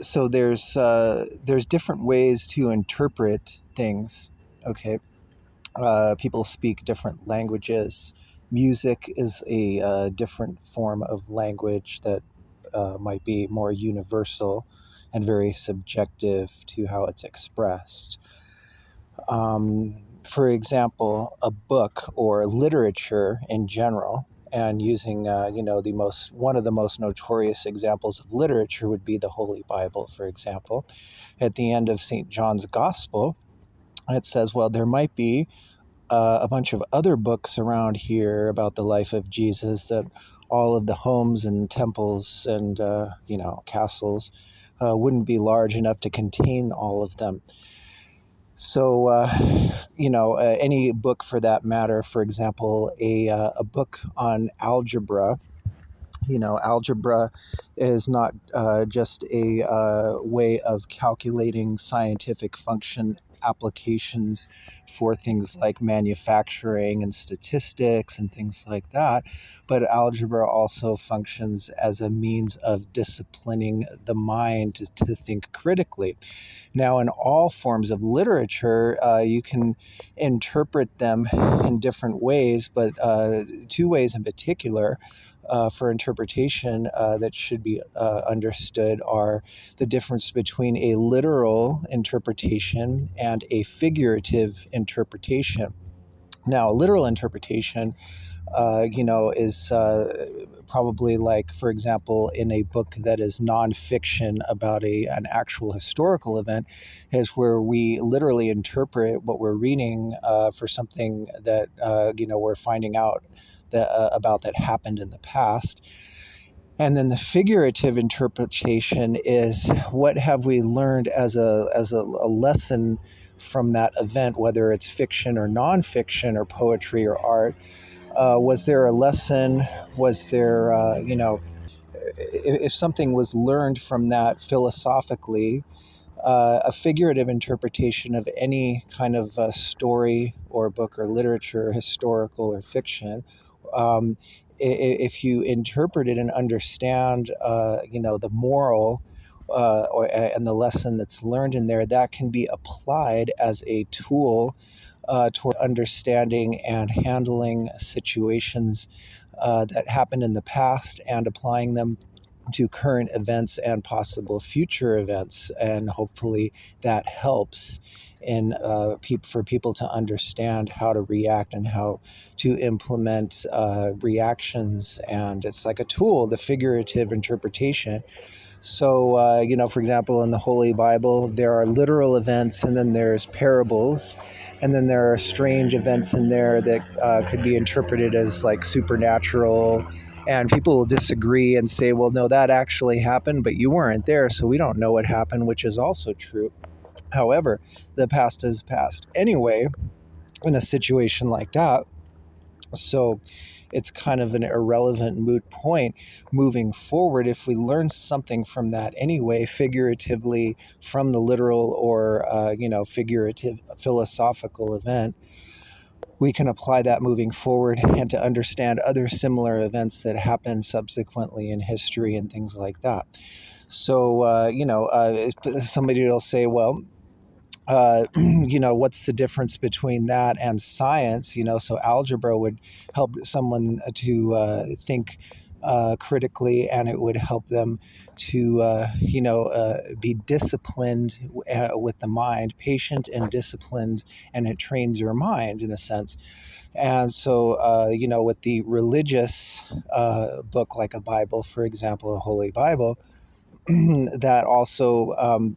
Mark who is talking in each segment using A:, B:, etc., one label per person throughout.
A: So there's different ways to interpret things. Okay, people speak different languages. Music is a different form of language that might be more universal and very subjective to how it's expressed. For example, a book or literature in general, and using the most one of the most notorious examples of literature would be the Holy Bible, for example. At the end of St. John's Gospel, it says, well, there might be a bunch of other books around here about the life of Jesus that all of the homes and temples and castles wouldn't be large enough to contain all of them. So, any book for that matter, for example, a book on algebra. Algebra is not just a way of calculating scientific function applications for things like manufacturing and statistics and things like that, but algebra also functions as a means of disciplining the mind to think critically. Now, in all forms of literature, you can interpret them in different ways, but two ways in particular for interpretation that should be understood are the difference between a literal interpretation and a figurative interpretation. Now, a literal interpretation is probably like, for example, in a book that is nonfiction about an actual historical event, is where we literally interpret what we're reading for something that we're finding out that about that happened in the past. And then the figurative interpretation is what have we learned as a lesson from that event, whether it's fiction or nonfiction or poetry or art. Was there a lesson? Was there, if something was learned from that philosophically, a figurative interpretation of any kind of story or book or literature, historical or fiction, um, if you interpret it and understand, the moral and the lesson that's learned in there, that can be applied as a tool toward understanding and handling situations that happened in the past and applying them to current events and possible future events. And hopefully that helps in for people to understand how to react and how to implement reactions. And it's like a tool, the figurative interpretation. So, for example, in the Holy Bible, there are literal events and then there's parables. And then there are strange events in there that could be interpreted as like supernatural. And people will disagree and say, well, no, that actually happened, but you weren't there, so we don't know what happened, which is also true. However, the past is past anyway in a situation like that. So it's kind of an irrelevant moot point moving forward if we learn something from that anyway, figuratively from the literal or figurative philosophical event. We can apply that moving forward and to understand other similar events that happen subsequently in history and things like that. So, somebody will say, well, what's the difference between that and science? So algebra would help someone to think critically, and it would help them to, be disciplined with the mind, patient and disciplined, and it trains your mind in a sense. And so, with the religious book like a Bible, for example, a Holy Bible, that also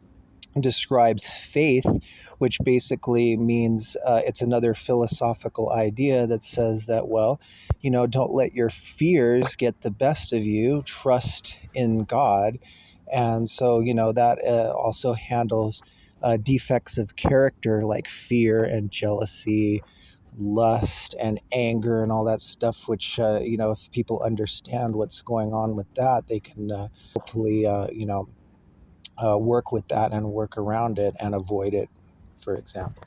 A: describes faith, which basically means it's another philosophical idea that says that, well, don't let your fears get the best of you, trust in God. And so, that also handles defects of character like fear and jealousy, lust and anger and all that stuff, which, if people understand what's going on with that, they can hopefully, work with that and work around it and avoid it, for example.